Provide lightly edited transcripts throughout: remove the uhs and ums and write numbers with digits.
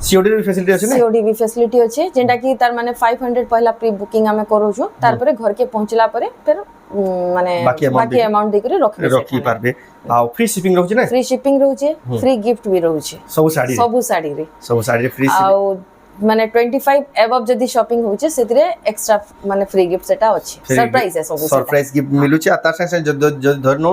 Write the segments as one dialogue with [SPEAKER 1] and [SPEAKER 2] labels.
[SPEAKER 1] COD रे facility अछि ना
[SPEAKER 2] सीओडी भी फैसिलिटी अछि जेंटा कि तार माने 500 पहला प्री बुकिंग हमें करू छु तार परे घर के पहुंचला परे फिर माने बाकी अमाउंट दे करे
[SPEAKER 1] रखी पारबे आ फ्री शिपिंग रहू छै ना
[SPEAKER 2] फ्री शिपिंग रहू छै फ्री गिफ्ट भी रहू छै सब साड़ी रे
[SPEAKER 1] फ्री
[SPEAKER 2] आ माने 25 अबव जदी शॉपिंग होचे सेतरे एक्स्ट्रा माने फ्री गिफ्ट सेटा अछि सरप्राइज है सब
[SPEAKER 1] सरप्राइज गिफ्ट मिलु छै आ तार संग जदी धरनो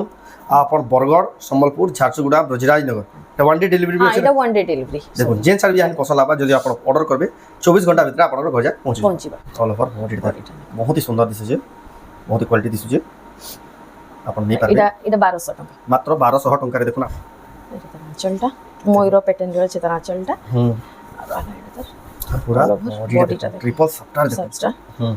[SPEAKER 1] आपन बरगड़ संबलपुर झारसुगुड़ा ब्रजराज नगर तो वन डे डिलीवरी भी
[SPEAKER 2] है। वन डे डिलीवरी
[SPEAKER 1] देखो जेन साड़ी भी पसंद आबा जदी आप ऑर्डर करबे 24 घंटा भीतर आपन घर जा
[SPEAKER 2] पहुंचीबा
[SPEAKER 1] ऑल ओवर बहुत ही सुंदर दिसे छै बहुत ही क्वालिटी दिसे छै आपन नहीं पारबे
[SPEAKER 2] एटा 1200 टका
[SPEAKER 1] मात्र 1200 टका रे देखो ना
[SPEAKER 2] एटा चलटा मयूर पैटर्न रे छै तना चलटा
[SPEAKER 1] पूरा बॉडी ट्रिपल सफ्टार देखो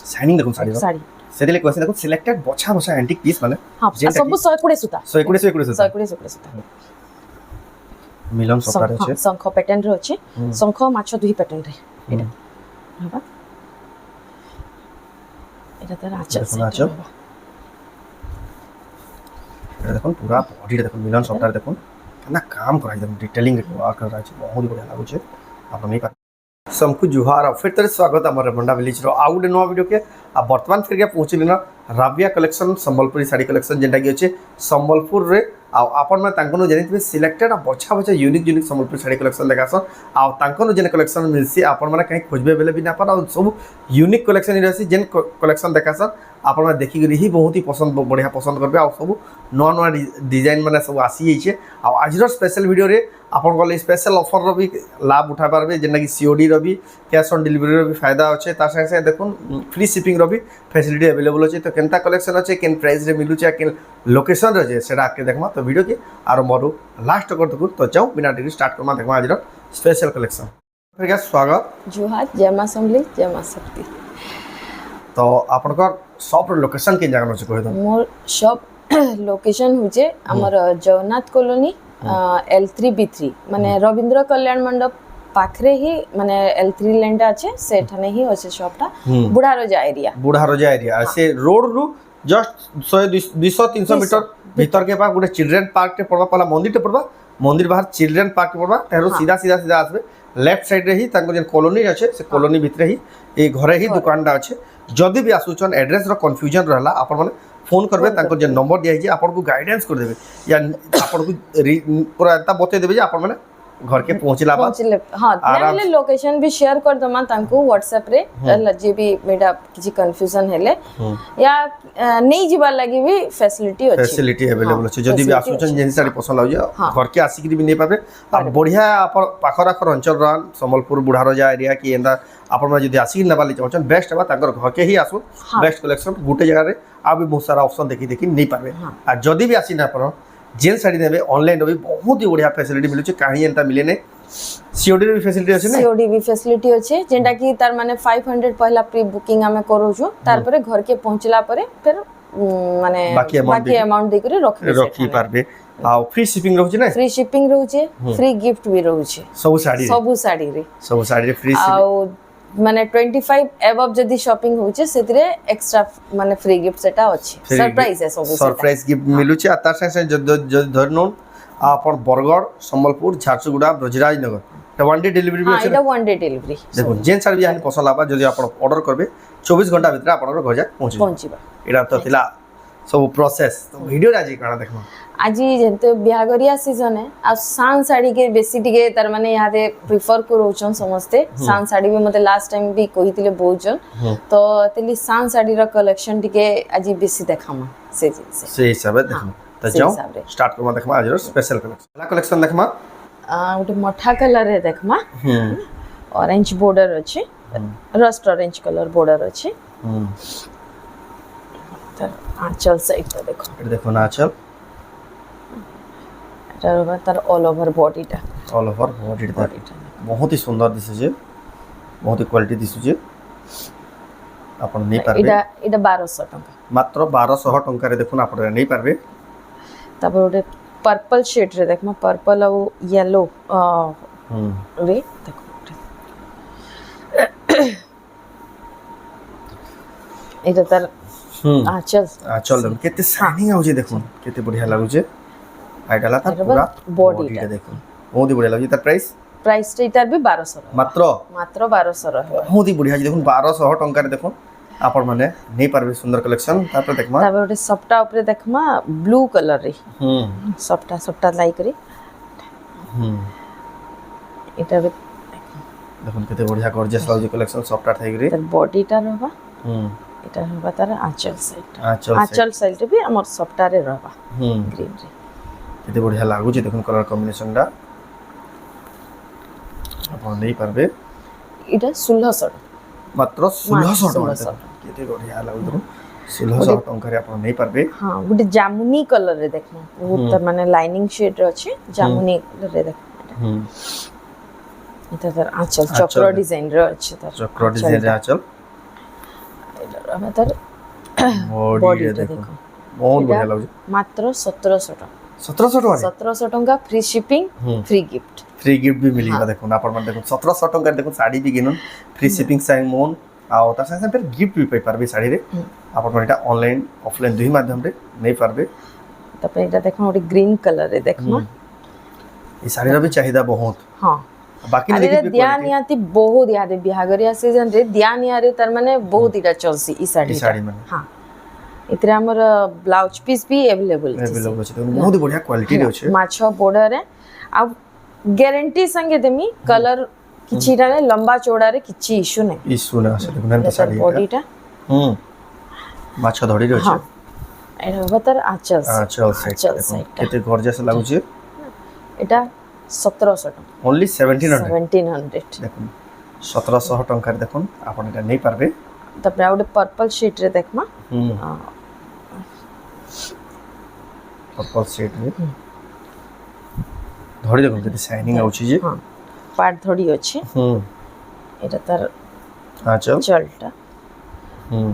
[SPEAKER 1] शाइनिंग देखो साड़ी सेदिले क्वेश्चन देखो सिलेक्टेड बछा बछा एंटीक पीस माने
[SPEAKER 2] हां सब 120 सूता
[SPEAKER 1] 120 सूता मिलन सफ्टार छै
[SPEAKER 2] शंख पैटर्न रे अछि शंख माछ दुही पैटर्न रे एटा हबा एटा तर आचल
[SPEAKER 1] देखो पूरा बॉडी देखो मिलन सफ्टार देखो ना काम करा एकदम डिटेलिंग वर्क कर रहा है बहुत बढ़िया लागो छै आपन नहीं सबको जुहार और फिर तरह स्वागत हमारे मंडा विलेज रो आउ नवा वीडियो के आ वर्तमान फिर के पहुंचली ना राबिया कलेक्शन संबलपुरी साड़ी कलेक्शन जेंटा कि अछि संबलपुर रे आ आपन में तांकनो जनितबे सिलेक्टेड आ बछा बछा यूनिक संबलपुरी साड़ी कलेक्शन देखासन आ तांकनो जेन कलेक्शन मिलसी आपन माने कहीं खोजबे बेले भी ना पर और सब यूनिक कलेक्शन रहसी जेन कलेक्शन देखासन आपन में देखि गरी ही बहुत ही पसंद बढ़िया पसंद करबे आ सब नवा नवा डिजाइन माने सब आसी छै आ आज रो स्पेशल वीडियो रे आपन गले स्पेशल ऑफर रो भी लाभ उठा पारबे जेना कि सीओडी रो भी कैश ऑन डिलीवरी रो भी फायदा अछि ता संगे देखुन फ्री शिपिंग रो भी फैसिलिटी अवेलेबल अछि तो केनता कलेक्शन अछि केन प्राइस रे मिलु छै केन लोकेशन रे जे सेटा आके देखमा तो वीडियो के आरंभ रो लास्ट कर तक तो जाओ बिना देरी स्टार्ट करमा देखमा आज रो स्पेशल कलेक्शन फिर के स्वागत
[SPEAKER 2] जुहार जय मां संभली जय मां शक्ति
[SPEAKER 1] तो आपन को शॉप लोकेशन के जगह छै कहि दो
[SPEAKER 2] मोर शॉप लोकेशन होजे हमर जगन्नाथ कॉलोनी L3B3 माने रविंद्र कल्याण मंडप पाखरे ही माने L3 लैंड আছে সেখানে ही আছে শপটা বুড়ারজা এরিয়া
[SPEAKER 1] से रोड रु जस्ट 100 200 मीटर भीतर के पास गोटे चिल्ड्रन पार्क टे पड़बा पहला मंदिर टे पड़बा मंदिर बाहर चिल्ड्रन पार्क टे पड़बा तेरो सीधा आसबे लेफ्ट साइड रे ही तांको जे कॉलोनी अछि से कॉलोनी भीतर ही ए घरे ही दुकानडा अछि जदी भी आसुचन एड्रेस रो कंफ्यूजन रहला आपन माने फोन करबे तांको जे नंबर दिया जे आपन को गाइडेंस कर देबे या आपन को पूरा एता बते देबे जे आपन माने घर के पहुंचला
[SPEAKER 2] हां ताले लोकेशन भी शेयर कर दमा तांको WhatsApp रे जे भी मेडा किछि कंफ्यूजन हेले या नहीं जीवा लागि भी फैसिलिटी
[SPEAKER 1] अवेलेबल अछि जदी भी आसुचन जेन सारी पसंद लाउ जे घर के आसी भी नहीं पाबे आ बढ़िया आपन पाखरा खर अंचल रान संबलपुर बुढ़ारजा एरिया की एंदा आपन में जदी आसी नबाली चाहछन बेस्ट बा ताकर घर के ही आसु बेस्ट कलेक्शन गुटे जगह रे आ भी बहुत सारा ऑप्शन देखि नहीं पाबे आ जदी भी आसी ना पर जेन साड़ी देबे ऑनलाइन भी बहुत ही बढ़िया फैसिलिटी मिलु छै काहे एंता मिले नै सीओडी रे फैसिलिटी अछि नै
[SPEAKER 2] सीओडी भी फैसिलिटी अछि जेंटा कि तार माने 500 पहला प्री बुकिंग हमें करू छु तार परे घर के पहुंचला परे फिर माने बाकी अमाउंट दे करे रखी
[SPEAKER 1] पारबे आ फ्री शिपिंग रहू छै नै
[SPEAKER 2] फ्री शिपिंग रहू छै फ्री गिफ्ट भी रहू छै
[SPEAKER 1] सब साड़ी रे फ्री
[SPEAKER 2] शिपिंग माने 25 अबव जदी शॉपिंग होचे सेतरे एक्स्ट्रा माने फ्री गिफ्ट सेटा अछि सरप्राइज है सब
[SPEAKER 1] सरप्राइज गिफ्ट मिलु छै आ तार संग जदी धरनो आपन बरगड़ संबलपुर झारसुगुड़ा ब्रजराज नगर तो वन डे डिलीवरी भी
[SPEAKER 2] अछि वन डे डिलीवरी
[SPEAKER 1] देखो जेन साड़ी भी पसंद आबा जदी आपन ऑर्डर करबे 24 घंटा भीतर आपन घर जा पहुंचीबा एटा तो थिला सब प्रोसेस तो वीडियो राजी काना देखमा
[SPEAKER 2] आज जेते बिहागरिया सीजन है आ सान साड़ी के बेसी टिके तार माने यहाँ दे प्रेफर करोचन समझते सान साड़ी भी मते लास्ट टाइम भी कहितिले बहुजन तो तेली सान साड़ी रा कलेक्शन टिके आज बेसी देखामा से
[SPEAKER 1] हिसाब देखमा त जाओ स्टार्ट करमा देखमा आज रो स्पेशल कलेक्शन देखमा
[SPEAKER 2] उटे मठा कलर है देखमा ऑरेंज बॉर्डर अछि रस्ट ऑरेंज कलर बॉर्डर अछि तर आंचल साइड तो देखो
[SPEAKER 1] ना आंचल
[SPEAKER 2] तार ऑल ओवर बॉडीटा
[SPEAKER 1] बहुत ही सुंदर दिसे जे बहुत ही क्वालिटी दिसु जे अपन नहीं पारबे
[SPEAKER 2] एटा 1200 टका मात्र
[SPEAKER 1] 1200 टका रे देखुन अपन नहीं पारबे
[SPEAKER 2] तब ओटे पर्पल शेड रे देखमा पर्पल और येलो रे देखो एटा तार
[SPEAKER 1] आंचल केते शाइनिंग आउ जे देखुन केते बढ़िया लागु जे आइडाला था पूरा बॉडी देखो बहुत ही बढ़िया लगी तार प्राइस
[SPEAKER 2] প্রাইসটা এটার বি 1200
[SPEAKER 1] মাত্র
[SPEAKER 2] মাত্র 1200 রহবা
[SPEAKER 1] বহুত হি বঢ়িয়া দেখুন 1200 টঙ্কারে দেখুন আপন মানে নেই পারবে সুন্দর কালেকশন তারপরে দেখমা
[SPEAKER 2] তারপর ওটা সবটা উপরে দেখমা ব্লু কালার রে
[SPEAKER 1] হুম
[SPEAKER 2] সবটা লাই করি
[SPEAKER 1] হুম
[SPEAKER 2] এটা বি
[SPEAKER 1] দেখুন কেতে বঢ়িয়া গর্জিয়াস লাগুছে কালেকশন সফটওয়্যার থাইগরি
[SPEAKER 2] তার বডিটা রহবা
[SPEAKER 1] হুম
[SPEAKER 2] এটা রহবা তার আঁচল সাইড
[SPEAKER 1] আঁচল
[SPEAKER 2] আঁচল সাইড বি আমার সবটারে রহবা
[SPEAKER 1] হুম
[SPEAKER 2] গ্রিন রে
[SPEAKER 1] কেতে বঢ়িয়া লাগুছে দেখুন কালার কম্বিনেশনটা আপন নেই পারবে
[SPEAKER 2] এটা 1600
[SPEAKER 1] মাত্র 1600 টাকা
[SPEAKER 2] 1600
[SPEAKER 1] কেতে বঢ়িয়া লাগুছে 1600 টঙ্কারে আপন নেই পারবে
[SPEAKER 2] হ্যাঁ গোটে জামুনি কলর রে দেখমু বহুত তার মানে লাইনিং শেড রে আছে জামুনি কলর রে দেখমু
[SPEAKER 1] হুম
[SPEAKER 2] এটা তার আঁচল চক্র ডিজাইন রে আছে তার
[SPEAKER 1] চক্র ডিজাইনের আঁচল
[SPEAKER 2] এটা আমি তার
[SPEAKER 1] বডিটা
[SPEAKER 2] বডিটা
[SPEAKER 1] দেখুন
[SPEAKER 2] দেখো
[SPEAKER 1] বহুত
[SPEAKER 2] এটা
[SPEAKER 1] বঢ়িয়া লাগুছে
[SPEAKER 2] মাত্র 1700 টাকা
[SPEAKER 1] 1700 টাকা
[SPEAKER 2] 1700 ଟଙ୍କା free shipping free gift
[SPEAKER 1] free gift भी मिलेगा देखो आप देखो 1700 टंका देखो साड़ी भी किनुन फ्री शिपिंग साइन मोन आओ ता साथ फिर गिफ्ट भी पाई पारबे साड़ी रे आप এটা অনলাइन অফলাइन দুই মাধ্যম রে নেই পারবে
[SPEAKER 2] তারপরে এটা দেখো ওটা গ্রিন কালার রে দেখো
[SPEAKER 1] এই শাড়ির भी चाहिदा बहुत
[SPEAKER 2] হ্যাঁ
[SPEAKER 1] বাকি না
[SPEAKER 2] আরে
[SPEAKER 1] দেখি
[SPEAKER 2] দিয়া নিয়াতি বহুত ইয়াদে বিহাগরিয়া সিজন রে দিয়া নিয়ারে তার মানে বহুত ইটা চলছি ই শাড়ি
[SPEAKER 1] শাড়ি মানে
[SPEAKER 2] হ্যাঁ এতে আমার ব্লাউজ পিস भी अवेलेबल
[SPEAKER 1] अवेलेबल আছে বহুত বঢ়িয়া কোয়ালিটি রে আছে
[SPEAKER 2] মাছ বর্ডর রে আর গ্যারান্টি সঙ্গে দেমি কালার কিছিটা নে লম্বা চৌড়া রে কিছি ইস্যু নাই
[SPEAKER 1] ইস্যু না আছে দেখুন না শাড়ি
[SPEAKER 2] বডিটা
[SPEAKER 1] হুম মাছ ধরি রে আছে
[SPEAKER 2] এটা হবে তার আঁচল
[SPEAKER 1] আঁচল সাইড কেতে গর্জিয়াস লাগুছে
[SPEAKER 2] এটা 1700 টাকা
[SPEAKER 1] অনলি 1700
[SPEAKER 2] 1700
[SPEAKER 1] দেখুন 1700 টাকার দেখুন আপন এটা নেই পারবে
[SPEAKER 2] তারপরে আউটে পার্পল শেড রে দেখমা
[SPEAKER 1] হুম पर्पल शेड रे ধরি দেখুন কেতে শাইনিং আউছি যে
[SPEAKER 2] হ্যাঁ পাট ধরি আছে
[SPEAKER 1] হুম
[SPEAKER 2] এটা তার
[SPEAKER 1] আঁচল
[SPEAKER 2] চলটা
[SPEAKER 1] হুম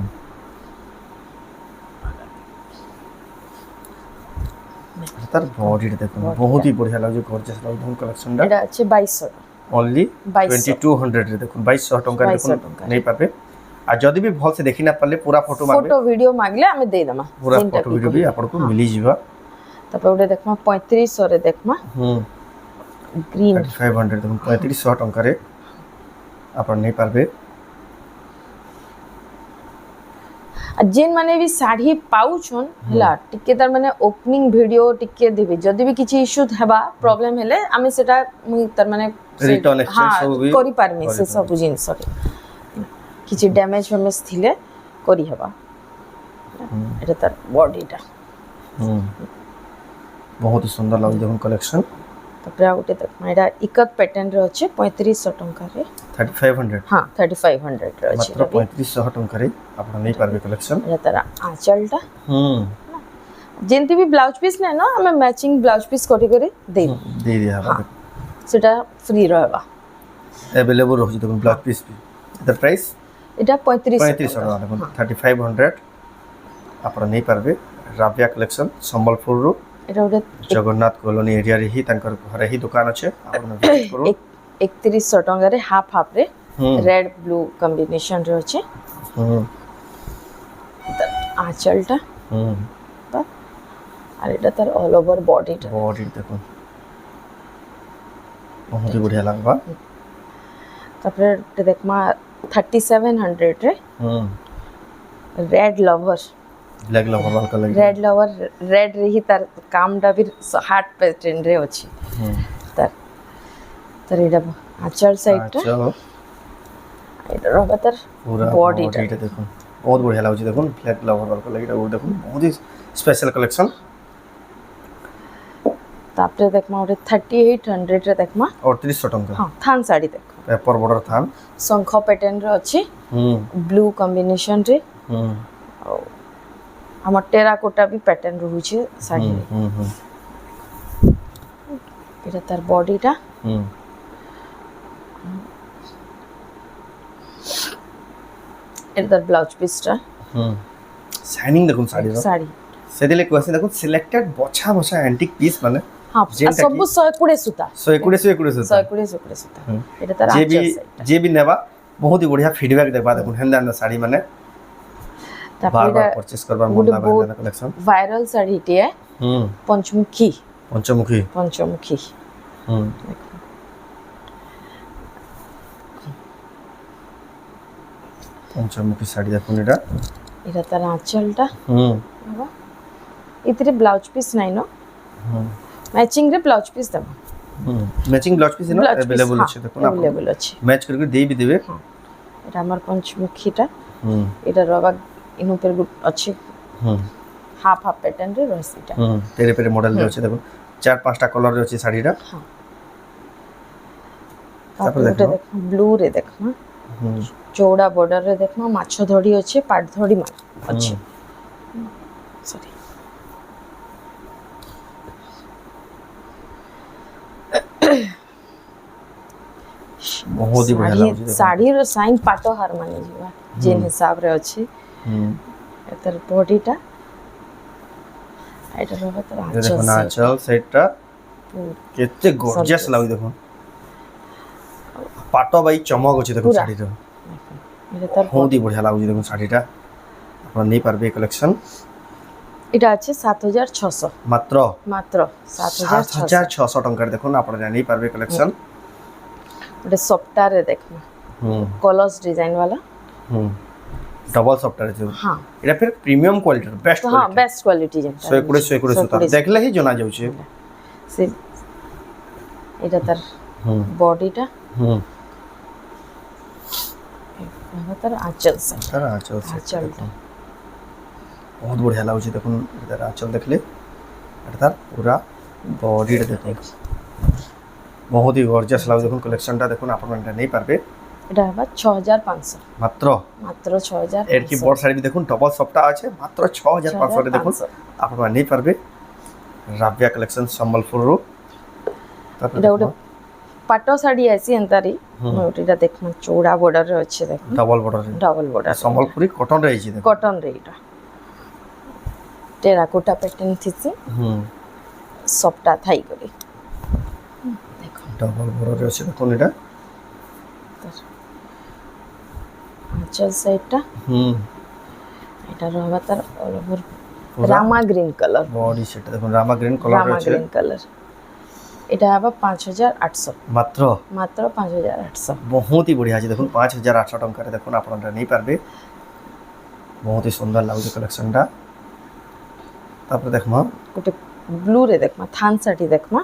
[SPEAKER 1] তার বডিটা দেখুন বহুত হি বঢ়িয়া লাগুছে গর্জিয়াস লাগুছে দেখুন কালেকশনটা
[SPEAKER 2] এটা আছে 2200
[SPEAKER 1] অনলি 2200 রে দেখুন 2200 টাকা দেখুন নেই পাবে আর যদি भी भल से देखि ना पाले पूरा फोटो मांगबे
[SPEAKER 2] फोटो वीडियो मांगले हमें दे दमा
[SPEAKER 1] पूरा फोटो वीडियो भी आपको मिली जीवा
[SPEAKER 2] तब ओडे देखमा 3500 रे देखमा ग्रीन
[SPEAKER 1] 3500 देखुन 3500 टंका रे आपन नहीं पारबे
[SPEAKER 2] जेन माने भी साड़ी पाउछन हला टिके तार माने ओपनिंग वीडियो टिके देबे जदी भी किछि इशू हेबा प्रॉब्लम हेले आमे सेटा तार माने
[SPEAKER 1] रिटर्न एक्सचेंज सब भी
[SPEAKER 2] करि पारमी से सब जिंस रे किछि डैमेज फेमेज थिले करि हेबा এটা তার বডিটা
[SPEAKER 1] बहुत ही सुंदर लागु देखुन कलेक्शन
[SPEAKER 2] তারপরে আউটে দেখমা এটা ইকত প্যাটার্ন রে আছে 3500 টাকা রে
[SPEAKER 1] 3500
[SPEAKER 2] हां 3500 রে আছে
[SPEAKER 1] মাত্র 3500 টাকা রে আপন নেই পারবে কালেকশন
[SPEAKER 2] এটা তার আঁচলটা যেনতি भी ব্লাউজ পিস নে না আমি ম্যাচিং ব্লাউজ পিস করি করে দেই
[SPEAKER 1] দিয়া হবে
[SPEAKER 2] সেটা ফ্রি রহবা
[SPEAKER 1] अवेलेबल রহি দেখুন ব্লাউজ পিস भी এটার প্রাইস
[SPEAKER 2] এটা
[SPEAKER 1] 3500 টাকা দেখুন 3500 আপন নেই পারবে রাবিয়া কালেকশন সম্বলপুর রো
[SPEAKER 2] এটা ওটা
[SPEAKER 1] জগন্নাথ কলোনি এরিয়া রে হি তাঙ্কর ঘরে হি দোকান আছে আপন ভিজিট করুন
[SPEAKER 2] 3100 টাকা রে হাফ হাফ রে রেড ব্লু কম্বিনেশন রে আছে আঁচলটা আর এটা তার অল ওভার বডিটা
[SPEAKER 1] বডি দেখুন বহুত বঢ়িয়া লাগবা
[SPEAKER 2] তারপরে এটা দেখমা 3700 রে রেড লভার
[SPEAKER 1] ব্ল্যাক লভার वाला कलर
[SPEAKER 2] রেড লভার রেড রে হি তার কামটা भी হার্ট প্যাটার্ন রে আছে তার তার এটা আঁচল সাইডটা এটা রবা তার
[SPEAKER 1] পুরা
[SPEAKER 2] বডিটা
[SPEAKER 1] দেখুন বহুত বঢ়িয়া লাগুছে দেখুন ব্ল্যাক লভার वाला कलर এটা দেখুন বহুত স্পেশাল কালেকশন
[SPEAKER 2] তারপরে দেখমা ওটা 3800 রে দেখমা
[SPEAKER 1] 3800 টাকা
[SPEAKER 2] হ্যাঁ থান শাড়ি দেখো
[SPEAKER 1] পেপার বর্ডার থান
[SPEAKER 2] শঙ্খ প্যাটার্ন রে আছে ব্লু কম্বিনেশন রে আমার টেরাকোটা भी প্যাটার্ন রহুছে শাড়ি এটা তার বডিটা এটা তার ব্লাউজ পিসটা
[SPEAKER 1] শাইনিং দেখুন শাড়ির
[SPEAKER 2] শাড়ি
[SPEAKER 1] সেদিলে কোয়াছে দেখুন সিলেক্টেড বছা বছা অ্যান্টিক পিস মানে
[SPEAKER 2] হ্যাঁ সবু 120 সুতা
[SPEAKER 1] 120
[SPEAKER 2] সুতা এটা তার
[SPEAKER 1] যে भी নেবা বহুত ही बढ़िया फीडबैक देबा देखुन हेंदा শাড়ি মানে बार बार परचेस करबार मन लागा हेंदा कलेक्शन
[SPEAKER 2] ভাইরাল শাড়িটি পঞ্চমুখী
[SPEAKER 1] পঞ্চমুখী
[SPEAKER 2] দেখো
[SPEAKER 1] পঞ্চমুখী শাড়ি দেখুন এটা
[SPEAKER 2] এটা তার আঁচলটা
[SPEAKER 1] হুম
[SPEAKER 2] বাবা এতে ব্লাউজ পিস নাই ন
[SPEAKER 1] হুম
[SPEAKER 2] ম্যাচিং রে ব্লাউজ পিস দেব
[SPEAKER 1] ম্যাচিং ব্লাউজ পিস না अवेलेबल আছে দেখুন
[SPEAKER 2] अवेलेबल আছে
[SPEAKER 1] ম্যাচ করে দেই বি দেবে
[SPEAKER 2] এটা আমার পঞ্চমুখীটা
[SPEAKER 1] হুম
[SPEAKER 2] এটা রবা ইন উপরে আছে
[SPEAKER 1] হুম
[SPEAKER 2] হাফ হাফ প্যাটার্ন রে রয়েছে এটা
[SPEAKER 1] পেরে পেরে মডেল আছে দেখুন 4-5টা কালার আছে শাড়িটা
[SPEAKER 2] তারপরে এটা দেখো ব্লু রে দেখো চৌড়া বর্ডার রে দেখো মাছ ধড়ি আছে পাট ধড়ি মাছ আছে সরি
[SPEAKER 1] बहुत ही बढ़िया लाଗୁଛି
[SPEAKER 2] साड़ी रो साइन पाटो हार माने जीवा जेन हिसाब रे अछि एतर बॉडीटा एटा रहबा तर
[SPEAKER 1] ये देखो ना चल सेटटा केते गॉर्जियस लागु देखो पाटो भाई चमक अछि देखो শাড়ি रो
[SPEAKER 2] এটা তার
[SPEAKER 1] बहुत ही बढ़िया लागु देखो শাড়িটা আপনারা নেই পারবে কালেকশন
[SPEAKER 2] এটা আছে 7600
[SPEAKER 1] মাত্র
[SPEAKER 2] মাত্র
[SPEAKER 1] 7600 টাকার দেখুন আপনারা নেই পারবে কালেকশন
[SPEAKER 2] এটা সফটওয়্যারে দেখো কলস ডিজাইন वाला
[SPEAKER 1] डबल सॉफ्टवेयर है
[SPEAKER 2] हां
[SPEAKER 1] এটা फिर प्रीमियम क्वालिटी बेस्ट
[SPEAKER 2] हां बेस्ट क्वालिटी जेंटा
[SPEAKER 1] 100 সুতা দেখলে হি জানা যাচ্ছে
[SPEAKER 2] সে এটা তার বডিটা এটা তার আঁচল সে
[SPEAKER 1] তার আঁচল
[SPEAKER 2] আঁচলটা
[SPEAKER 1] बहुत बढ़िया लाଗୁଛି দেখুন এটার আঁচল দেখলে এটা তার পুরা বডিটা দেখুন बहुत ही गॉर्जियस लाଗୁଛି দেখুন কালেকশনটা দেখুন আপনারা এটা নেই পারবে
[SPEAKER 2] এটা হবে 6500
[SPEAKER 1] মাত্র
[SPEAKER 2] মাত্র 6000
[SPEAKER 1] এর কি বড় শাড়ি দেখুন ডবল সফটটা আছে মাত্র 6500 এ দেখুন আপনারা নেই পারবে রাবিয়া কালেকশন সম্বলপুর রো
[SPEAKER 2] এটা ওটা পাটো শাড়ি আছে এন্তারি ওটা দেখুন চৌড়া বর্ডার রে আছে দেখুন
[SPEAKER 1] ডবল বর্ডার সম্বলপুরি কটন রয়েছে দেখুন
[SPEAKER 2] কটন রে এটা টেরাকোটা প্যাটার্ন থিছি সফটটা থাই করে দেখুন
[SPEAKER 1] ডবল বর্ডার আছে দেখুন এটা
[SPEAKER 2] আঁচল সাইডটা এটা রহবা তার অল ওভার রামা গ্রিন কালার
[SPEAKER 1] বডি সেটা দেখুন রামা গ্রিন কালার
[SPEAKER 2] রামা
[SPEAKER 1] আছে
[SPEAKER 2] গ্রিন কালার এটা হবে 5800
[SPEAKER 1] মাত্র
[SPEAKER 2] মাত্র 5800
[SPEAKER 1] बहुत ही बढ़िया আছে দেখুন 5800 টাকারে দেখুন আপনারা নেই পারবে बहुत ही সুন্দর লাগুছে কালেকশনটা তারপরে দেখমা
[SPEAKER 2] গোটে ব্লু রে দেখমা থান শাড়ি দেখমা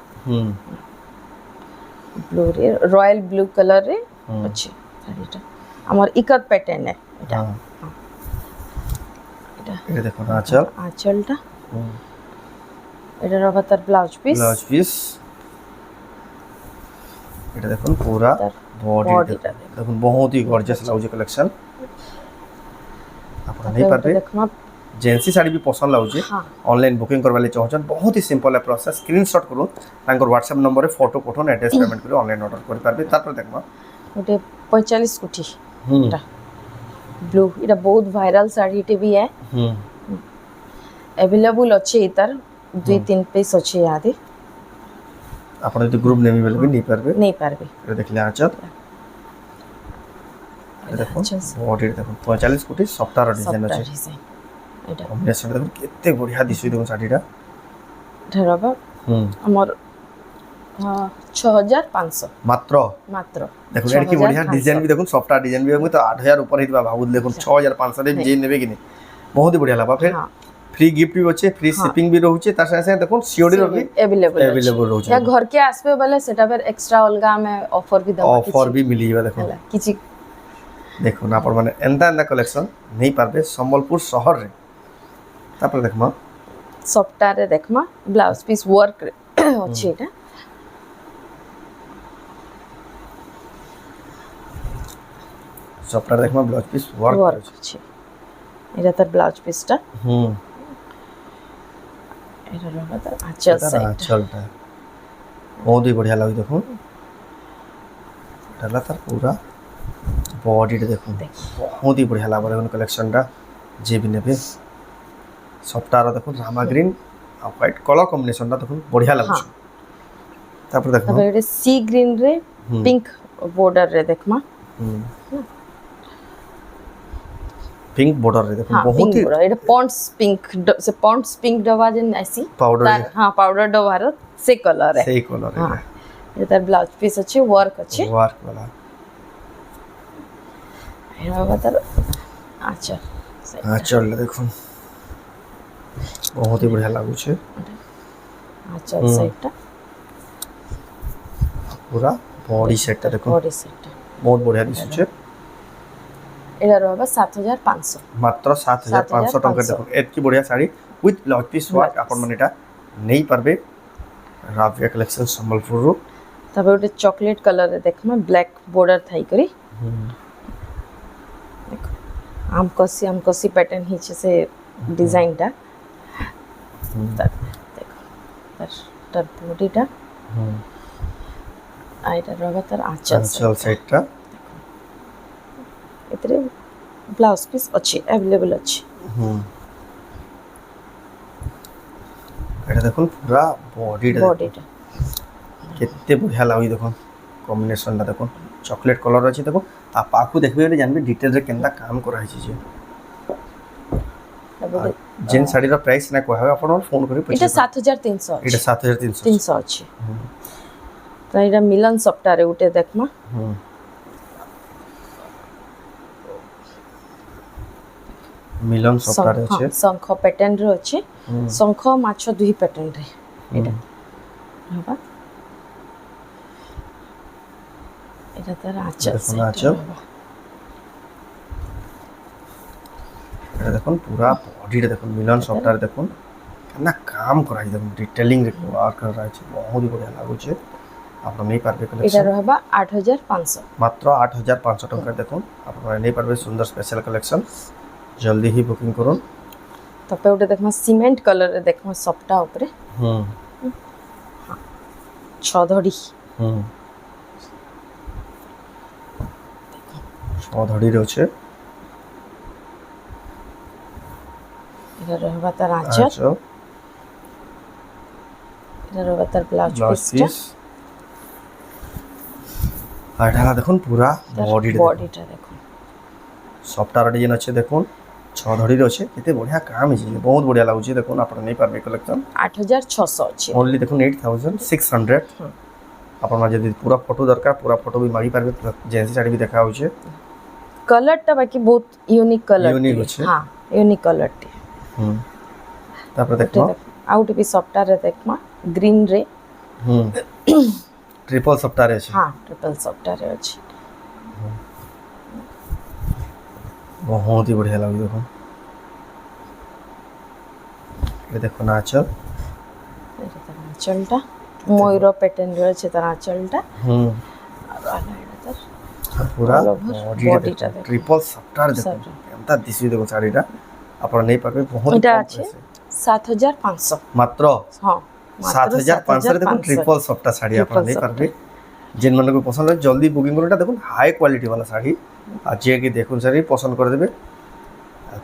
[SPEAKER 2] ব্লু রে রয়্যাল ব্লু কালার রে আছে শাড়িটা আমার ইকত প্যাটার্ন এটা
[SPEAKER 1] এটা দেখুন আঁচল
[SPEAKER 2] আঁচলটা এটা রবা তার ব্লাউজ পিস
[SPEAKER 1] এটা দেখুন পুরা বডিটা দেখুন बहुत ही गॉर्जियस লাগুছে কালেকশন আপনারা নেই পারবে
[SPEAKER 2] দেখমা
[SPEAKER 1] जेंसी साड़ी भी पसंद लाଗୁଛି ऑनलाइन बुकिंग करबा ले चाहछन बहुत ही सिंपल है प्रोसेस स्क्रीनशॉट करू तांकर व्हाट्सएप नंबर रे फोटो पठोन एड्रेस पेमेंट करी ऑनलाइन ऑर्डर कर पारबे तापर देखमा
[SPEAKER 2] ओटे 45 कुठी এটা ব্লু এটা বহুত ভাইরাল শাড়িটি भी है अवेलेबल আছে এটার 2-3 পিস আছে ইয়াদে
[SPEAKER 1] আপনি যদি গ্রুপ নেমি বলে নেই পারবে এটা দেখলে আঁচল এটা দেখুন বডি দেখুন 45 কোটি সফটওয়্যার ডিজাইন আছে
[SPEAKER 2] এটা
[SPEAKER 1] কম্বিনেশন দেখুন কেতে বঢ়িয়া দিছে দেখুন শাড়িটা
[SPEAKER 2] ধরবা আমার 6500
[SPEAKER 1] মাত্র
[SPEAKER 2] মাত্র
[SPEAKER 1] দেখুন এর কি বঢ়িয়া ডিজাইন भी দেখুন সফটওয়্যার ডিজাইন भी তো 8000 ऊपर हितबा भाबु देखुन 6500 रे जे नेबे किने बहुत ही बढ़िया लागबा फिर फ्री गिफ्ट भी होचे फ्री शिपिंग भी रहउचे तार संगे देखुन सीओडी रो भी
[SPEAKER 2] अवेलेबल
[SPEAKER 1] रहउचे
[SPEAKER 2] या घर के आसबे वाले सेटा पर एक्स्ट्रा अलगा में ऑफर भी दबा
[SPEAKER 1] ऑफर भी मिलीबा देखुन
[SPEAKER 2] किछि
[SPEAKER 1] देखुन आपण माने एंदा कलेक्शन नहीं पारबे संबलपुर शहर रे तापर देखमा
[SPEAKER 2] सॉफ्टवेयर रे देखमा ब्लाउज पीस वर्क अछि এটা
[SPEAKER 1] সফটওয়্যার দেখমা ব্লাউজ পিস ওয়ার্ক
[SPEAKER 2] আছে এটা তার ব্লাউজ পিসটা এটা রবা তার
[SPEAKER 1] আঁচলটা बहुत ही बढ़िया লাগি দেখুন ডালা তার পুরা বডিটা দেখুন बहुत ही बढ़िया লাগবে দেখুন কালেকশনটা যে भी নেবে সফটওয়্যার দেখুন রামা গ্রিন আর হোয়াইট কালার কম্বিনেশনটা দেখুন बढ़िया লাগছে তারপর দেখুন
[SPEAKER 2] তারপর এটা সি গ্রিন রে পিঙ্ক বর্ডার রে দেখমা
[SPEAKER 1] पिंक बॉर्डर रे देखो बहुत ही
[SPEAKER 2] এটা পন্ডস পিঙ্ক से पॉन्ड्स पिंक डवा जन ऐसी
[SPEAKER 1] पाउडर
[SPEAKER 2] हां पाउडर डवा रे से कलर है
[SPEAKER 1] हां
[SPEAKER 2] ये तार ब्लाउज पीस अच्छे वर्क वाला এটা হবে তার আঁচল side টা।
[SPEAKER 1] আঁচলটা দেখুন ବହୁତ ହି ବଢ଼ିଆ ଲାଗୁଛି
[SPEAKER 2] আঁচল সাইডটা
[SPEAKER 1] ପୁରା ବଡି ସେଟଟା ଦେଖୁন
[SPEAKER 2] বডি সাইডটা
[SPEAKER 1] ବହୁତ ବଢ଼ିଆ ଦିଶୁଛି
[SPEAKER 2] এটা হবে 7500
[SPEAKER 1] ମାତ୍ର 7500 ଟଙ୍କାରେ ଦେଖୁন ଏତିକି ବଢ଼ିଆ ଶାଢ଼ୀ ୱିଥ୍ ବ୍ଲାଉଜ୍ ପିସ୍ ୱାର୍କ ଆପଣମାନେ ଏଇଟା ନେଇପାରିବେ ରାଭିଆ କଲେକ୍ସନ ସମ୍ବଲପୁରରୁ
[SPEAKER 2] তারপরে ওটা চকলেট কালারে দেখমা ব্ল্যাক বর্ডার থাই করি দেখো আমকসি প্যাটার্ন হিচে সে ডিজাইনটা তার দেখো তার বডিটা আর এটা রবে তার আঁচল
[SPEAKER 1] আঁচল সাইডটা
[SPEAKER 2] এতে ব্লাউজ পিস ଅଛି अवेलेबल ଅଛି
[SPEAKER 1] এটা দেখুন পুরা বডিটা
[SPEAKER 2] বডিটা
[SPEAKER 1] কেতে বঢ়িয়া লাগুଛି দেখুন কম্বিনেশনটা দেখুন চকলেট কলর আছে দেখুন আর পাখু দেখবে বলে জানবে ডিটেলরে কেনটা কাম করা হয়েছে যে যেন শাড়ির প্রাইস না কোয়া হবে আপনার ফোন করে
[SPEAKER 2] এটা 7300 আছে
[SPEAKER 1] এটা 7300
[SPEAKER 2] 300 আছে তো এটা মিলন সফটওয়্যারে উঠে দেখমা
[SPEAKER 1] মিলন সফটওয়্যার আছে
[SPEAKER 2] শঙ্খ প্যাটার্ন রে আছে শঙ্খ মাছ দুই প্যাটার্ন রে এটা হবা এটা তার আঁচল
[SPEAKER 1] দেখুন আঁচল এটা দেখুন পুরা বডিটা দেখুন মিলন সফটওয়্যার দেখুন না কাম করা আছে দেখুন ডিটেলিং রে ওয়ার্ক করা আছে বহুত বঢ়িয়া লাগুছে আপনারা নেই পারবে
[SPEAKER 2] এটা
[SPEAKER 1] কালেকশন
[SPEAKER 2] রহবা 8500
[SPEAKER 1] মাত্র 8500 টাকা দেখুন আপনারা নেই পারবে সুন্দর স্পেশাল কালেকশন জলদি হি বুকিং করুন
[SPEAKER 2] তারপরে ওটা দেখমা সিমেন্ট কালারে দেখমা সফটটা উপরে ছধড়ি
[SPEAKER 1] ছধড়ি রয়েছে
[SPEAKER 2] এটা রহবা তার আঁচল এটা রহবা তার ব্লাউজ পিসটা
[SPEAKER 1] আর এটা দেখুন পুরা
[SPEAKER 2] বডিটা দেখুন
[SPEAKER 1] সফটওয়্যার ডিজাইন আছে দেখুন ছধড়ির আছে কেতে বঢ়িয়া কাম আছে বহুত বঢ়িয়া লাগুছে দেখুন আপনারা নেই পারবে কালেকশন
[SPEAKER 2] 8600 আছে
[SPEAKER 1] ओनली দেখুন 8600 আপনারা যদি পুরা ফটো দরকার পুরা ফটো भी মারি পারবে জেন্সি শাড়ি भी দেখা হচ্ছে
[SPEAKER 2] কালারটা বাকি বহুত ইউনিক কালার
[SPEAKER 1] ইউনিক আছে
[SPEAKER 2] হ্যাঁ ইউনিক কালারটি
[SPEAKER 1] তারপরে দেখো
[SPEAKER 2] আউট বি সফটওয়্যারে দেখমা গ্রিন রে
[SPEAKER 1] ট্রিপল সফটওয়্যার আছে
[SPEAKER 2] হ্যাঁ ট্রিপল সফটওয়্যারে আছে
[SPEAKER 1] बहुत ही बढ़िया लगी देखो ये देखो ना आंचल
[SPEAKER 2] এটা তার আঁচলটা ময়ূর প্যাটার্ন রয়েছে তার আঁচলটা আর এটা তার
[SPEAKER 1] पूरा
[SPEAKER 2] all over
[SPEAKER 1] বডিটা
[SPEAKER 2] দেখো।
[SPEAKER 1] ট্রিপল সফটওয়্যার দেখো কেমতা দিছি দেখো শাড়িটা আপনারা নেই পারবে বহুত
[SPEAKER 2] এটা
[SPEAKER 1] কম
[SPEAKER 2] আছে
[SPEAKER 1] price
[SPEAKER 2] 7500
[SPEAKER 1] মাত্র
[SPEAKER 2] হ্যাঁ
[SPEAKER 1] 7500 রে দেখুন ট্রিপল সফটওয়্যার শাড়ি আপনারা নেই পারবে যেন মানুষ পছন্দ হয় জলদি বুকিং করুন এটা দেখুন হাই কোয়ালিটি वाला শাড়ি আর যে কি দেখুন শাড়ি পছন্দ করে দেবে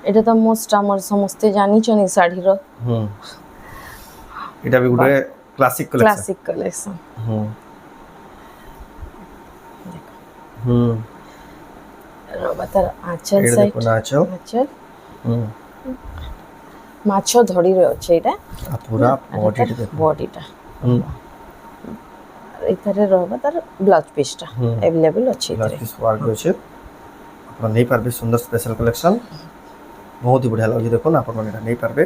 [SPEAKER 2] এটা তো মোস্ট আমার সমস্ত জানিছনি শাড়ির
[SPEAKER 1] এটা भी ଗୋଟେ ক্লাসিক কালেকশন
[SPEAKER 2] ক্লাসিক কালেকশন রবা তার আঁচল
[SPEAKER 1] এটা
[SPEAKER 2] সাইড
[SPEAKER 1] দেখো না আঁচল
[SPEAKER 2] আঁচল মাছ ধড়ি রয়েছে এটা
[SPEAKER 1] আর পুরা বডিটা দেখো
[SPEAKER 2] বডিটা এটারে রবা তার ব্লাউজ পিসটা अवेलेबल আছে
[SPEAKER 1] ব্লাউজ
[SPEAKER 2] এটারে
[SPEAKER 1] পিস ওয়ার্ক রয়েছে আপনারা নেই পারবে সুন্দর স্পেশাল কালেকশন बहुत ही बढ़िया लगे देखो आपने এটা নেই পারবে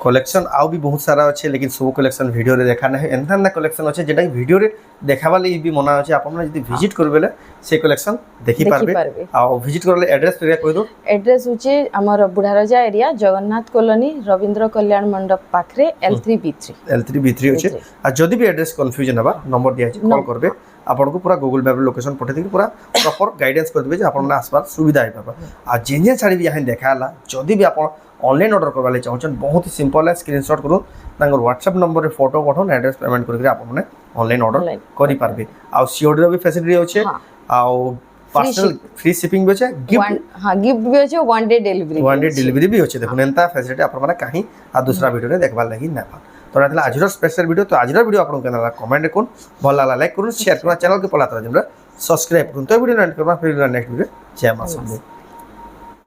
[SPEAKER 1] कलेक्शन आउ भी बहुत सारा अच्छे लेकिन सब कलेक्शन वीडियो रे देखा नहीं एंता ना कलेक्शन अच्छे जेटा वीडियो रे देखावा ले भी मना अच्छे आपन यदि विजिट करबेले से कलेक्शन देखि पारबे आ विजिट करले एड्रेस पे कहि दो
[SPEAKER 2] एड्रेस होचे हमर बुढ़ाराजा एरिया जगन्नाथ कॉलोनी रविंद्र कल्याण मंडप पाखरे L3B3
[SPEAKER 1] L3B3 अच्छे आ जदि भी एड्रेस कंफ्यूजन हबा नंबर दिया छै कॉल करबे आपन को पूरा गूगल मैप लोकेशन पठे देबे पूरा प्रॉपर गाइडेंस कर देबे जे आपन आसपास सुविधा है पाबा आ जेन साड़ी भी यहां देखाला जदि भी आपन ऑनलाइन ऑर्डर करवा ले चाहछन बहुत ही सिंपल है स्क्रीनशॉट करू तांगर व्हाट्सएप नंबर रे फोटो पठन एड्रेस पेमेंट करके आपन माने ऑनलाइन ऑर्डर करि पारबे आ सीओडी रो भी फैसिलिटी होचे आ पार्सल फ्री शिपिंग भी होचे गिफ्ट
[SPEAKER 2] हां गिफ्ट भी होचे वन डे डिलीवरी
[SPEAKER 1] भी होचे देखुन एंता फैसिलिटी आपन माने काहे आ दूसरा वीडियो रे देखबा लागि ना पा तो रहला आजर स्पेशल वीडियो तो आजर वीडियो आपन केना कमेंट कोन भल लागला लाइक करू शेयर करू चैनल के पला तरह सब्सक्राइब करू तो वीडियो एंड करबा फिर नेक्स्ट वीडियो जय मां